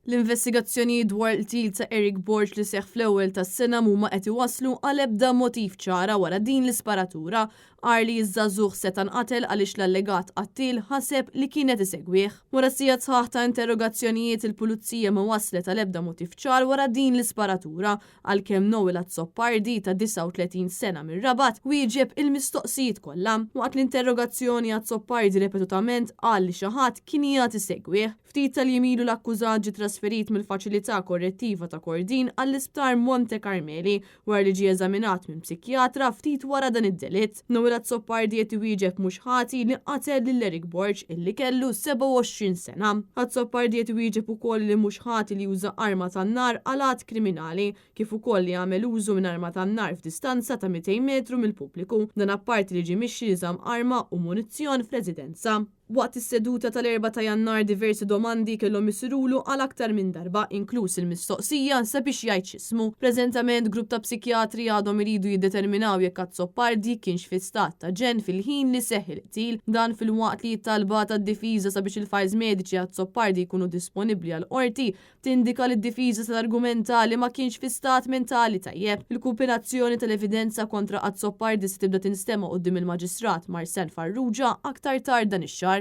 L-investigazzjoni dwar il-til ta' Eric Borch li seħħ fl-ewwel tas-sena huma qed iwasslu għal ebda motiv ċara wara din l-isparatura għar li ż-żagħżugħ seta' nqatel għaliex l-allegat qattil ħaseb li kienet isegwih. Wara sigħat sħaħ ta' interrogazzjonijiet il-pulizija ma waslet għal ebda motiv ċar wara din l-isparatura għalkemm Noel Azzopardi ta' 39 sena minn Rabat wieġeb il-mistoqsijiet kollha. Waqt l-interrogazzjoni Azzopardi ripetutament qal li xi ħadd kien jagħti segwih. Ftit tal-jimilu l-akkużat ġie trasferit mill-faċilità korrettiva ta' Kordin għall-isptar Monte Carmeli wara li ġie eżaminat minn psikjatra ftit wara dan id-delitt. Noel Azzopardi qed iwieġeb mhux ħati li qatel lil Eric Borch illi kellu 27 sena. Azzopardi qed iwieġeb ukoll li mhux ħati li juża arma tan-nar għal att kriminali kif ukoll li għamel użu minn arma tan-nar f'distanza ta' 200 metru mill-pubbliku. Dan apparti li ġie mixxi jżamm arma u munizzjon f'residenza. Waqt is-seduta tal-4 ta' Jannar diversi domandi kellhom isirulu għal aktar minn darba, inkluż il-mistoqsija sabiex jgħid x'ismu. Preżentament grupp ta' psikjatri għadhom iridu jiddeterminaw jekk Azzopardi kienx fi stat ta' ġen fil-ħin li seħħ il-qtil. Dan fil-waqt li t-talba tad-difiża sabiex il-fajż mediċi Azzopardi jkunu disponibbli għal qorti tindika li d-difiża tal-argumenta li ma kienx fi stat mentali tajjeb. Il-kumpinazzjoni tal-evidenza kontra Azzopardi se tibda tinstema' quddiem il-Maġistrat Marcel Farrugia aktar tard dan ix-xahar.